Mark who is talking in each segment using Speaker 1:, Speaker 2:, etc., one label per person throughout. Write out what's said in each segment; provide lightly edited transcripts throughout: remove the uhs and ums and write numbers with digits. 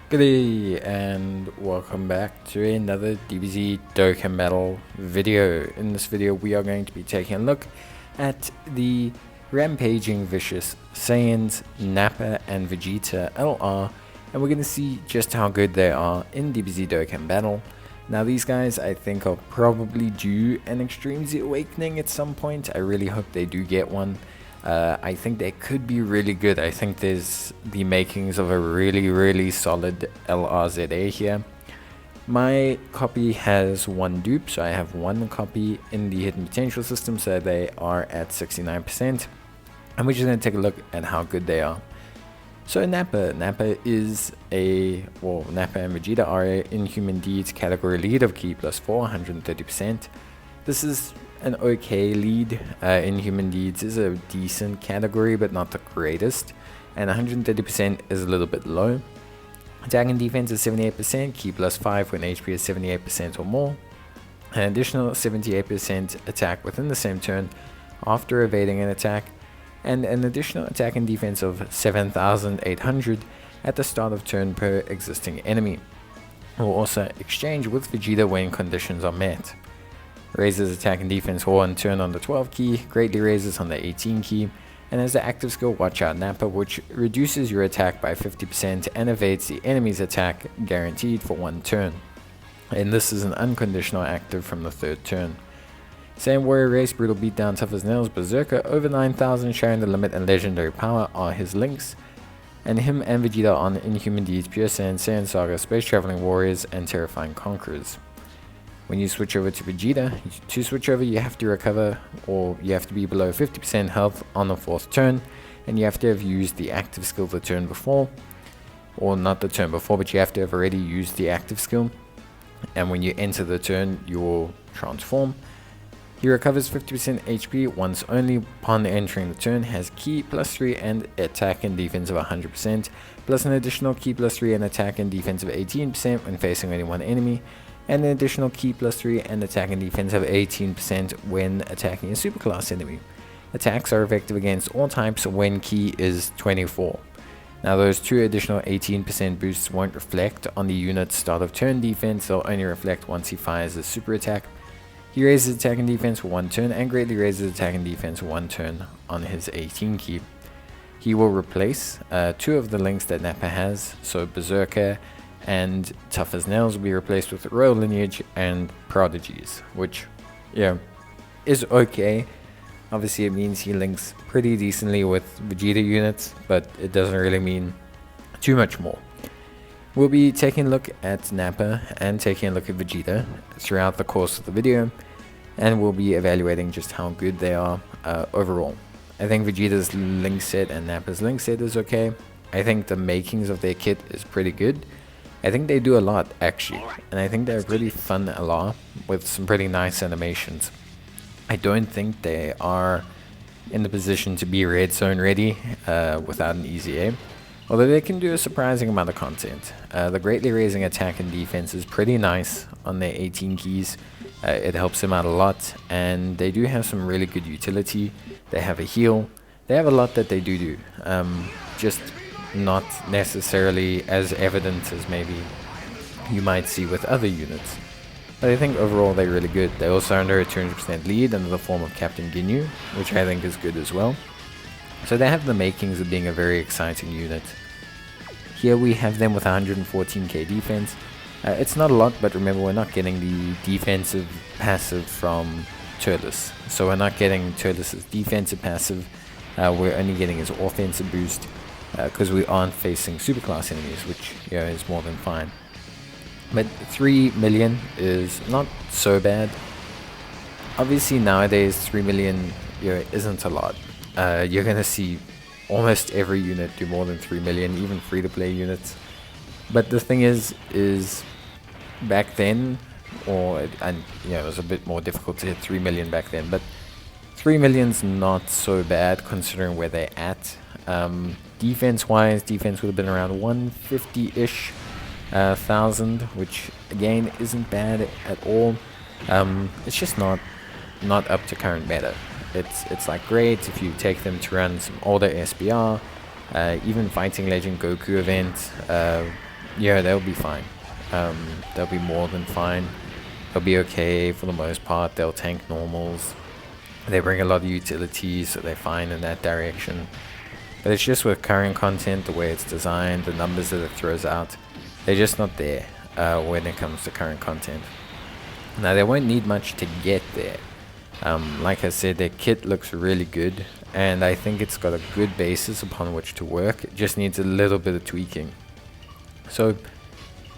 Speaker 1: G'day and welcome back to another DBZ Dokkan battle video. In this video we are going to be taking a look at the Rampaging Vicious Saiyans, Nappa and Vegeta LR, and we're going to see just how good they are in DBZ Dokkan battle. Now these guys I think are probably due an Extreme Z Awakening at some point. I really hope they do get one. I think they could be really good. I think there's the makings of a really solid LRZA here. My copy has one dupe, so I have one copy in the hidden potential system, so they are at 69%. And we're just going to take a look at how good they are. So Nappa is Nappa and Vegeta are a Inhuman Deeds category lead of Key plus 4, 130%. This is an okay lead. Inhuman Deeds is a decent category, but not the greatest. And 130% is a little bit low. Attack and defense is 78%, Key plus 5 when HP is 78% or more. An additional 78% attack within the same turn after evading an attack. And an additional attack and defense of 7,800 at the start of turn per existing enemy. Will also exchange with Vegeta when conditions are met. Raises attack and defense for one turn on the 12 key, greatly raises on the 18 key, and has the active skill Watch Out Nappa, which reduces your attack by 50% and evades the enemy's attack guaranteed for one turn. And this is an unconditional active from the third turn. Saiyan Warrior Race, Brutal Beatdown, Tough as Nails, Berserker, over 9,000, Sharing the Limit, and Legendary Power are his links. And him and Vegeta on Inhuman Deeds, Pure Saiyan, Saiyan Saga, Space Traveling Warriors, and Terrifying Conquerors. When you switch over to Vegeta, to switch over you have to recover, or you have to be below 50% health on the 4th turn, and you have to have used the active skill the turn before, or not the turn before, but you have to have already used the active skill. And when you enter the turn, you will transform. He recovers 50% HP once only upon entering the turn, has Key plus 3 and attack and defense of 100%, plus an additional Key plus 3 and attack and defense of 18% when facing only one enemy, and an additional Key plus 3 and attack and defense of 18% when attacking a superclass enemy. Attacks are effective against all types when Key is 24. Now those two additional 18% boosts won't reflect on the unit's start of turn defense, they'll only reflect once he fires a super attack. He raises attack and defense for one turn and greatly raises attack and defense for one turn on his 18 key. He will replace two of the links that Nappa has, so Berserker and Tough as Nails will be replaced with Royal Lineage and Prodigies, which, is okay. Obviously it means he links pretty decently with Vegeta units, but it doesn't really mean too much more. We'll be taking a look at Nappa and taking a look at Vegeta throughout the course of the video, and we'll be evaluating just how good they are overall. I think Vegeta's link set and Nappa's link set is okay. I think the makings of their kit is pretty good. I think they do a lot actually, and I think they're a pretty fun LR with some pretty nice animations. I don't think they are in the position to be red zone ready without an easy aim. Although they can do a surprising amount of content. The greatly raising attack and defense is pretty nice on their 18 keys. It helps them out a lot, and they do have some really good utility. They have a heal. They have a lot that they do. Just not necessarily as evident as maybe you might see with other units. But I think overall they're really good. They also are under a 200% lead under the form of Captain Ginyu, which I think is good as well. So they have the makings of being a very exciting unit. Here we have them with 114k defense. It's not a lot, but remember we're not getting the defensive passive from Turles. So we're not getting Turles' defensive passive, we're only getting his offensive boost because we aren't facing superclass enemies, which is more than fine. But 3 million is not so bad. Obviously nowadays 3 million isn't a lot. You're going to see almost every unit do more than 3 million, even free-to-play units. But the thing is back then, it was a bit more difficult to hit 3 million back then, but 3 million's not so bad considering where they're at. Defense-wise, defense would have been around 150-ish thousand, which again isn't bad at all. It's just not up to current meta. It's like great if you take them to run some older SBR, even Fighting Legend Goku event, yeah, they'll be fine. They'll be more than fine. They'll be okay for the most part. They'll tank normals. They bring a lot of utility, so they're fine in that direction. But it's just with current content, the way it's designed, the numbers that it throws out, they're just not there when it comes to current content. Now, they won't need much to get there. Like I said, their kit looks really good, and I think it's got a good basis upon which to work. It just needs a little bit of tweaking. So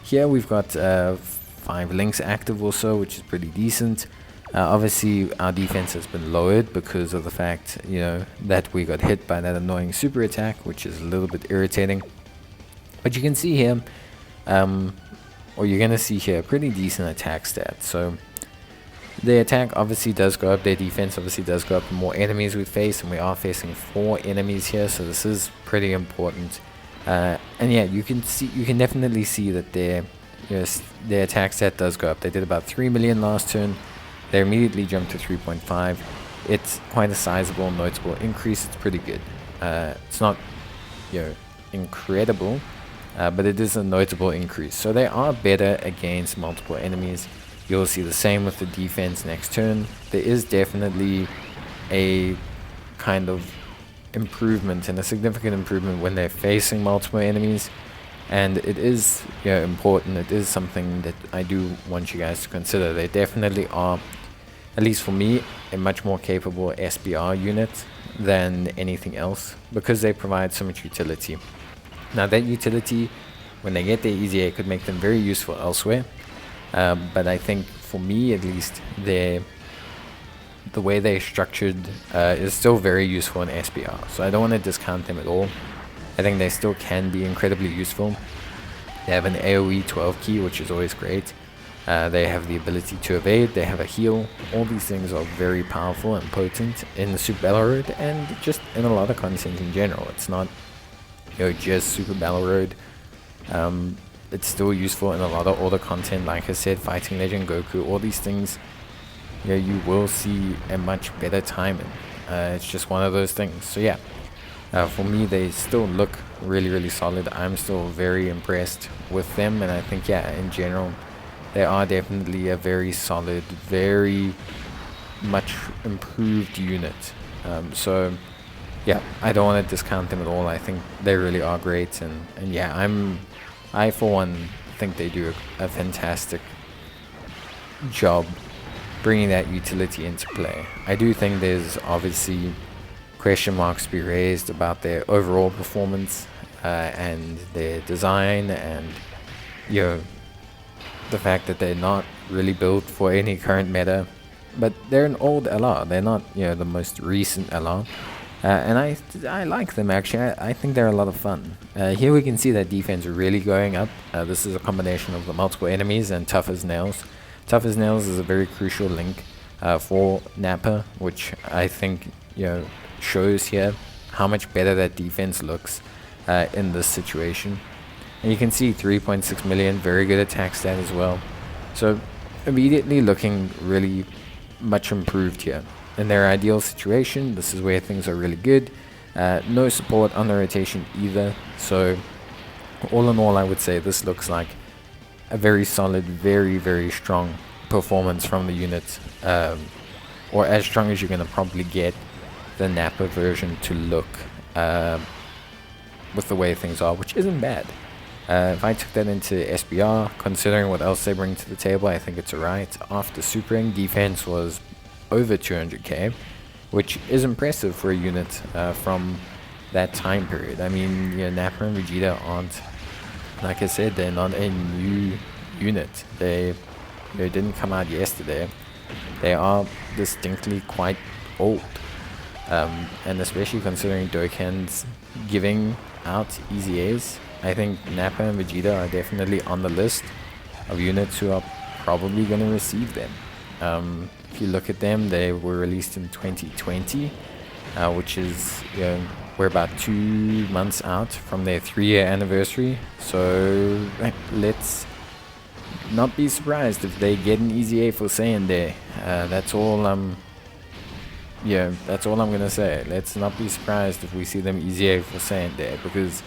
Speaker 1: here we've got 5 links active or so, which is pretty decent. Obviously, our defense has been lowered because of the fact, that we got hit by that annoying super attack, which is a little bit irritating. But you can see here, or you're going to see here, a pretty decent attack stat. So the attack obviously does go up, their defense obviously does go up the more enemies we face, and we are facing 4 enemies here, so this is pretty important. And yeah, you can definitely see that their attack stat does go up. They did about 3 million last turn. They immediately jumped to 3.5. It's quite a sizable, notable increase. It's pretty good. It's not, incredible, but it is a notable increase. So they are better against multiple enemies. You'll see the same with the defense next turn. There is definitely a kind of improvement, and a significant improvement when they're facing multiple enemies. And it is important. It is something that I do want you guys to consider. They definitely are, at least for me, a much more capable SBR unit than anything else, because they provide so much utility. Now that utility, when they get their EZA, could make them very useful elsewhere. But I think for me at least, the way they're structured is still very useful in SBR. So I don't want to discount them at all. I think they still can be incredibly useful. They have an AoE 12 key, which is always great. They have the ability to evade, they have a heal. All these things are very powerful and potent in the Super Battle Road, and just in a lot of content in general. It's not just Super Battle Road. It's still useful in a lot of older content, like I said, Fighting Legend, Goku, all these things. You will see a much better timing. It's just one of those things. So yeah. For me, they still look really, really solid. I'm still very impressed with them, and I think, in general, they are definitely a very solid, very much improved unit. So, I don't want to discount them at all. I think they really are great, and I for one think they do a fantastic job bringing that utility into play. I do think there's obviously question marks to be raised about their overall performance and their design, and the fact that they're not really built for any current meta. But they're an old LR. They're not the most recent LR, and I like them actually. I think they're a lot of fun. Here we can see that defense really going up. This is a combination of the multiple enemies and Tough as Nails. Tough as Nails is a very crucial link for Nappa, which I think shows here how much better that defense looks in this situation. And you can see 3.6 million, very good attack stat as well. So immediately looking really much improved here. In their ideal situation, this is where things are really good. No support on the rotation either. So all in all, I would say this looks like a very solid, very, very strong performance from the unit. Or as strong as you're going to probably get the Nappa version to look with the way things are, which isn't bad. If I took that into SBR, considering what else they bring to the table, I think it's alright. After supering, defense was over 200k, which is impressive for a unit from that time period. I mean, Nappa and Vegeta aren't, like I said, they're not a new unit. They didn't come out yesterday. They are distinctly quite old. And especially considering Dokkan's giving out EZAs, I think Nappa and Vegeta are definitely on the list of units who are probably going to receive them. If you look at them, they were released in 2020, which is, we're about 2 months out from their 3-year anniversary. So let's not be surprised if they get an EZA for Saiyan Day. That's all that's all I'm gonna say. Let's not be surprised if we see them EZA for Saiyan Day, because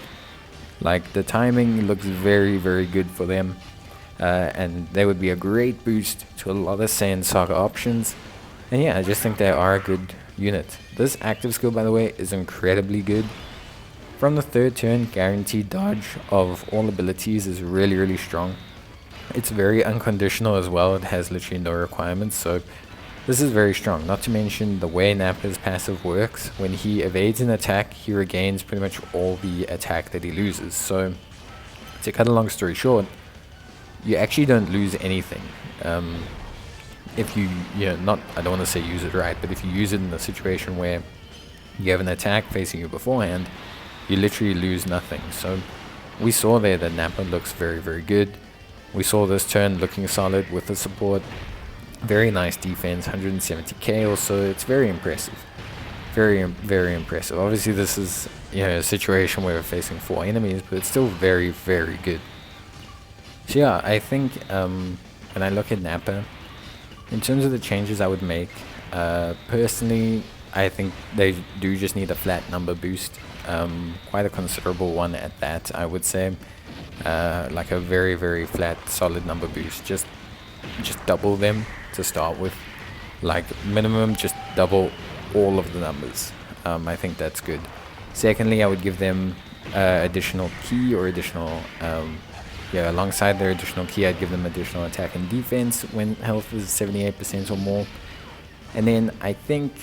Speaker 1: Like, the timing looks very, very good for them. And they would be a great boost to a lot of Saiyan Saga options. And yeah, I just think they are a good unit. This active skill, by the way, is incredibly good. From the third turn, guaranteed dodge of all abilities is really, really strong. It's very unconditional as well. It has literally no requirements, so this is very strong. Not to mention the way Nappa's passive works. When he evades an attack, he regains pretty much all the attack that he loses. So, to cut a long story short, you actually don't lose anything. If you know, I don't want to say use it right, but if you use it in a situation where you have an attack facing you beforehand, you literally lose nothing. So, we saw there that Nappa looks very, very good. We saw this turn looking solid with the support. Very nice defense, 170k also. It's very impressive. Very, very impressive. Obviously, this is a situation where we're facing 4 enemies, but it's still very, very good. So yeah, I think when I look at Nappa, in terms of the changes I would make, personally, I think they do just need a flat number boost. Quite a considerable one at that, I would say. Like a very, very flat, solid number boost. Just double them to start with. Like, minimum, just double all of the numbers. I think that's good. Secondly, I would give them additional key or additional... alongside their additional key, I'd give them additional attack and defense when health is 78% or more. And then I think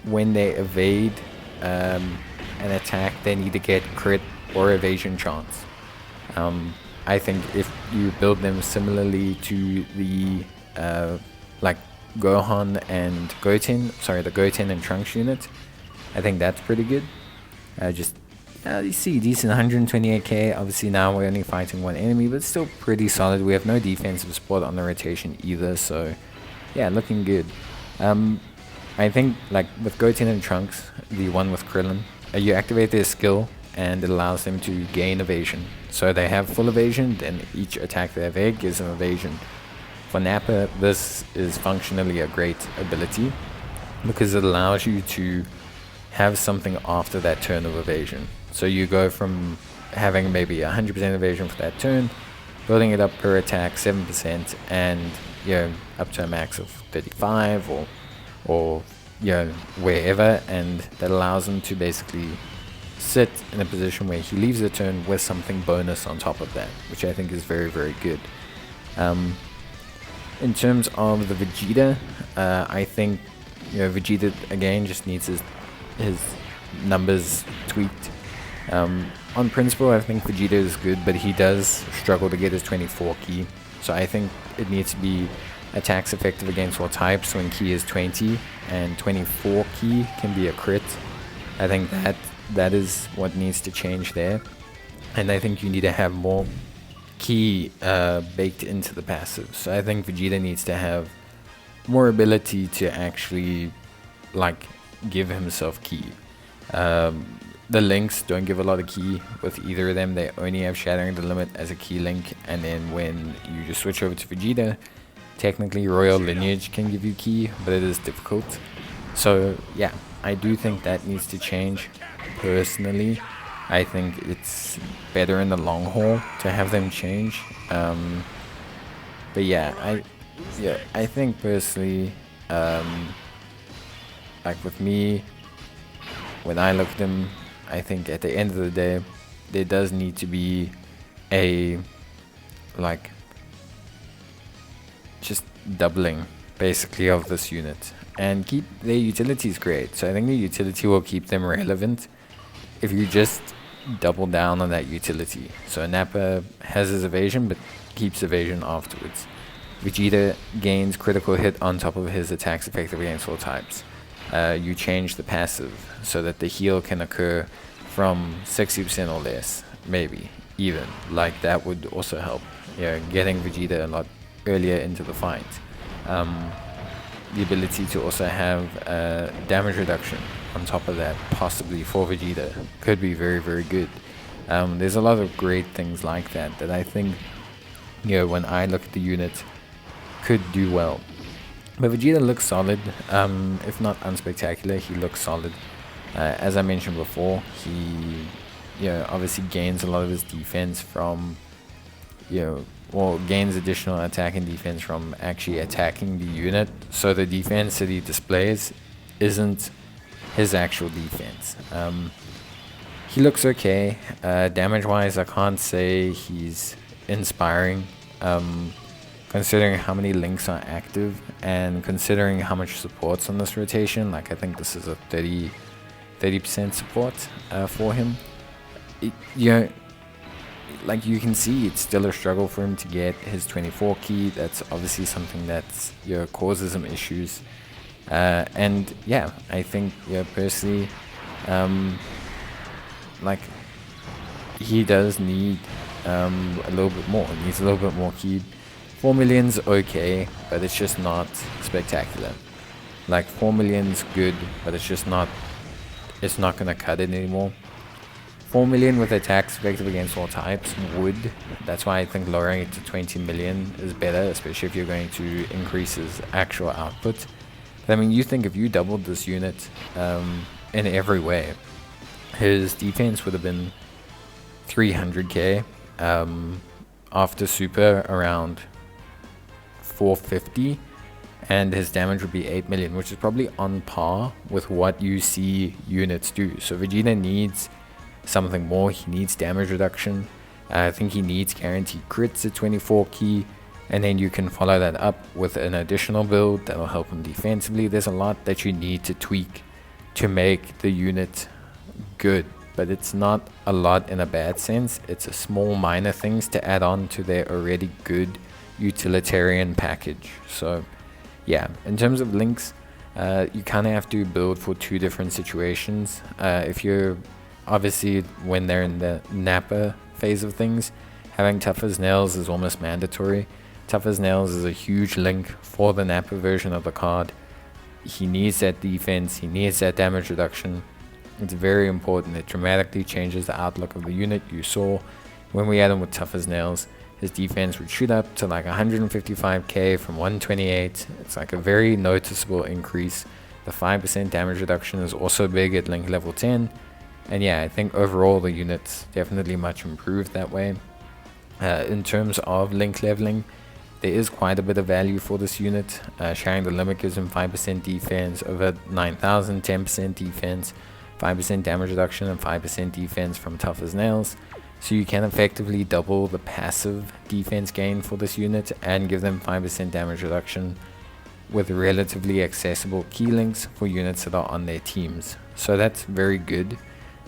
Speaker 1: when they evade an attack, they need to get crit or evasion chance. I think if you build them similarly to the like Gohan and Goten, the Goten and Trunks unit, I think that's pretty good. You see, decent 128k. Obviously now we're only fighting one enemy, but still pretty solid. We have no defensive support on the rotation either, so yeah, looking good. I think, like with Goten and Trunks, the one with Krillin, you activate their skill and it allows them to gain evasion. So they have full evasion, then each attack they evade gives them evasion. For Nappa, this is functionally a great ability because it allows you to have something after that turn of evasion. So you go from having maybe 100% evasion for that turn, building it up per attack 7%, and up to a max of 35 or wherever, and that allows him to basically sit in a position where he leaves the turn with something bonus on top of that, which I think is very, very good. In terms of the Vegeta, I think Vegeta again just needs his numbers tweaked. On principle, I think Vegeta is good, but he does struggle to get his 24 key. So I think it needs to be attacks effective against all types when key is 20, and 24 key can be a crit. I think that is what needs to change there. And I think you need to have more key baked into the passive. So I think Vegeta needs to have more ability to actually give himself key. The links don't give a lot of key with either of them. They only have Shattering the Limit as a key link, and then when you just switch over to Vegeta, technically Royal Lineage can give you key, but it is difficult. So yeah, I do think that needs to change. Personally, I think it's better in the long haul to have them change. But yeah, I think personally, with me, when I look at them, I think at the end of the day, there does need to be a just doubling basically of this unit and keep their utilities great. So I think the utility will keep them relevant if you just double down on that utility. So Nappa has his evasion but keeps evasion afterwards. Vegeta gains critical hit on top of his attacks effective against all types. You change the passive so that the heal can occur from 60% or less, maybe even. That would also help. Getting Vegeta a lot earlier into the fight. The ability to also have damage reduction on top of that, possibly for Vegeta, could be very, very good. There's a lot of great things like that I think, when I look at the unit, could do well. But Vegeta looks solid, if not unspectacular, he looks solid. As I mentioned before, he obviously gains a lot of his defense from, well, gains additional attack and defense from actually attacking the unit. So the defense that he displays isn't his actual defense. He looks okay. Damage-wise, I can't say he's inspiring. Considering how many links are active and considering how much support's on this rotation, like I think this is a 30% support for him. Like you can see, it's still a struggle for him to get his 24 key. That's obviously something that's causes him issues. And yeah, I think personally, like he does need a little bit more. He needs a little bit more key. 4 million's okay, but it's just not spectacular. Like 4 million's good, but it's just not. It's not gonna cut it anymore. 4 million with attacks effective against all types would. That's why I think lowering it to 20 million is better, especially if you're going to increase his actual output. But I mean, you think if you doubled this unit in every way, his defense would have been 300k. After super around 450, and his damage would be 8 million, which is probably on par with what you see units do. So Vegeta needs something more. He needs damage reduction. I think he needs guaranteed crits at 24 key, and then you can follow that up with an additional build that'll help him defensively. There's a lot that you need to tweak to make the unit good, but it's not a lot in a bad sense. It's a small minor things to add on to their already good utilitarian package. So yeah, in terms of links, you kind of have to build for two different situations. If you're obviously, when they're in the Nappa phase of things, having Tough as Nails is almost mandatory. Tough as Nails is a huge link for the Nappa version of the card. He needs that defense, he needs that damage reduction. It's very important. It dramatically changes the outlook of the unit. You saw when we had him with Tough as Nails, his defense would shoot up to like 155k from 128. It's like a very noticeable increase. The 5% damage reduction is also big at link level 10. And yeah, I think overall the unit's definitely much improved that way. In terms of link leveling, there is quite a bit of value for this unit. Sharing the limit gives him 5% defense over 9,000, 10% defense, 5% damage reduction, and 5% defense from Tough as Nails. So you can effectively double the passive defense gain for this unit and give them 5% damage reduction with relatively accessible key links for units that are on their teams. So that's very good.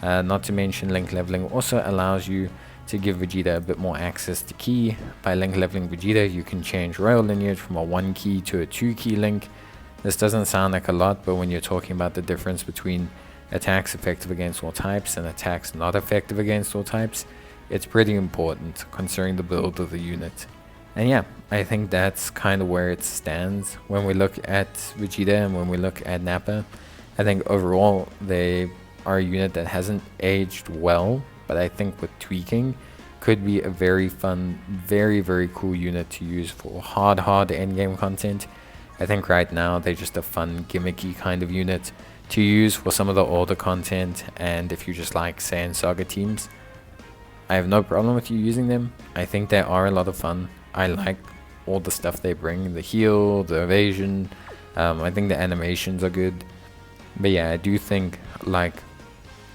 Speaker 1: Not to mention, link leveling also allows you to give Vegeta a bit more access to key. By link leveling Vegeta, you can change royal lineage from a 1 key to a 2 key link. This doesn't sound like a lot, but when you're talking about the difference between attacks effective against all types and attacks not effective against all types, it's pretty important considering the build of the unit. And yeah, I think that's kind of where it stands when we look at Vegeta and when we look at Nappa. I think overall they are a unit that hasn't aged well, but I think with tweaking could be a very fun, very, very cool unit to use for hard endgame content. I think right now they're just a fun, gimmicky kind of unit to use for some of the older content, and if you just like Saiyan Saga teams, I have no problem with you using them. I think they are a lot of fun. I like all the stuff they bring, the heal, the evasion. I think the animations are good. But yeah, I do think, like,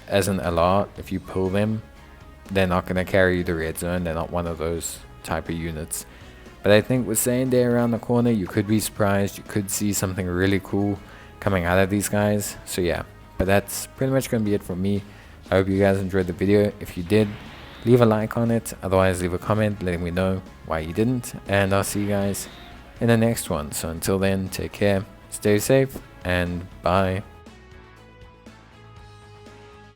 Speaker 1: as an LR, if you pull them, they're not going to carry you the red zone. They're not one of those type of units. But I think with Saiyan Day around the corner, you could be surprised. You could see something really cool coming out of these guys. So yeah, but that's pretty much going to be it from me. I hope you guys enjoyed the video. If you did, leave a like on it. Otherwise, leave a comment letting me know why you didn't. And I'll see you guys in the next one. So until then, take care, stay safe, and bye.